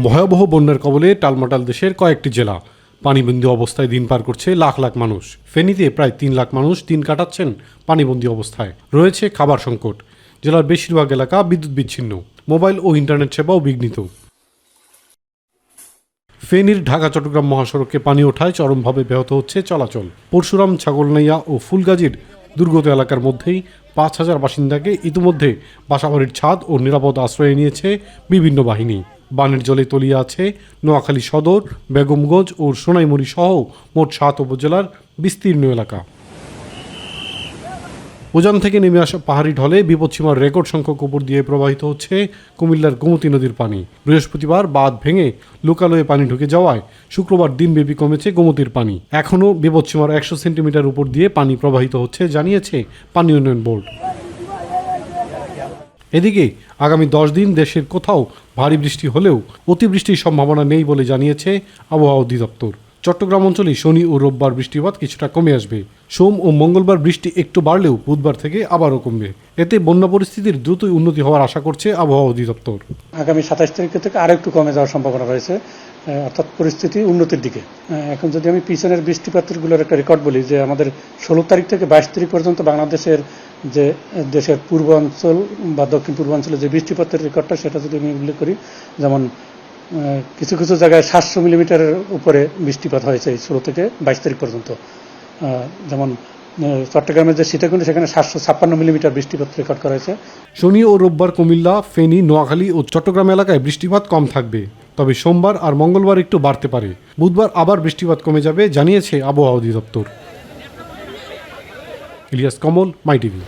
ভয়াবহ বন্যার কবলে টালমাটাল দেশের কয়েকটি জেলা। পানিবন্দী অবস্থায় দিন পার করছে লাখ লাখ মানুষ। ফেনীতে প্রায় ৩ লাখ মানুষ দিন কাটাচ্ছেন পানিবন্দী অবস্থায়। রয়েছে খাবার সংকট। জেলার বেশিরভাগ এলাকা বিদ্যুৎ বিচ্ছিন্ন, মোবাইল ও ইন্টারনেট সেবাও বিঘ্নিত। ফেনীর ঢাকা চট্টগ্রাম মহাসড়কে পানি ওঠায় চরমভাবে ব্যাহত হচ্ছে চলাচল। পরশুরাম, ছাগলনাইয়া ও ফুলগাজীর দুর্গত এলাকার মধ্যেই ৫,০০০ বাসিন্দাকে ইতিমধ্যে বাসাবাড়ির ছাদ ও নিরাপদ আশ্রয়ে নিয়েছে বিভিন্ন বাহিনী। বানের জলে তলিয়ে আছে নোয়াখালী সদর, বেগমগঞ্জ ও সোনাইমুড়ি সহ মোট ৭ উপজেলার বিস্তীর্ণ এলাকা। উজান থেকে নেমে আসা পাহাড়ি ঢলে বিপদসীমার রেকর্ড সংখ্যক উপর দিয়ে প্রবাহিত হচ্ছে কুমিল্লার গোমতী নদীর পানি। বৃহস্পতিবার বাঁধ ভেঙে লোকালয়ে পানি ঢুকে যাওয়ায় শুক্রবার দিনব্যাপী কমেছে গোমতীর পানি। এখনও বিপদসীমার ১০০ সেন্টিমিটার উপর দিয়ে পানি প্রবাহিত হচ্ছে, জানিয়েছে পানি উন্নয়ন বোর্ড। এদিকে আগামী ১০ দিন দেশের কোথাও ভারী বৃষ্টি হলেও অতিবৃষ্টির সম্ভাবনা নেই বলে জানিয়েছে আবহাওয়া অধিদপ্তর। চট্টগ্রাম অঞ্চলে শনি ও রোববার বৃষ্টিপাত কিছুটা কমে আসবে। সোম ও মঙ্গলবার বৃষ্টি একটু বাড়লেও বুধবার থেকে আবারও কমবে। এতে বন্যা পরিস্থিতির দ্রুতই উন্নতি হওয়ার আশা করছে আবহাওয়া অধিদপ্তর। আগামী ২৭ তারিখ থেকে আরো একটু কমে যাওয়ার সম্ভাবনা রয়েছে, অর্থাৎ পরিস্থিতি উন্নতির দিকে। এখন যদি আমি পিছনের বৃষ্টিপাতের গুলোর একটা রেকর্ড বলি, যে আমাদের ১৬ তারিখ থেকে ২২ তারিখ পর্যন্ত বাংলাদেশের যে দেশের পূর্বাঞ্চল বা দক্ষিণ পূর্বাঞ্চলে যে বৃষ্টিপাতের রেকর্ডটা, সেটা যদি আমি উল্লেখ করি, যেমন কিছু কিছু জায়গায় ৭০০ মিলিমিটারের উপরে বৃষ্টিপাত হয়েছে এই ১৬ থেকে ২২ তারিখ পর্যন্ত। যেমন চট্টগ্রামের যে সীতাকুণ্ড, সেখানে ৭৫৬ মিলিমিটার বৃষ্টিপাত রেকর্ড করা হয়েছে। শনি ও রোববার কুমিল্লা, ফেনী, নোয়াখালী ও চট্টগ্রাম এলাকায় বৃষ্টিপাত কম থাকবে, তবে সোমবার আর মঙ্গলবার একটু বাড়তে পারে। বুধবার আবার বৃষ্টিপাত কমে যাবে, জানিয়েছে আবহাওয়া অধিদপ্তর। ইলিয়াস কমল, মাই টিভি।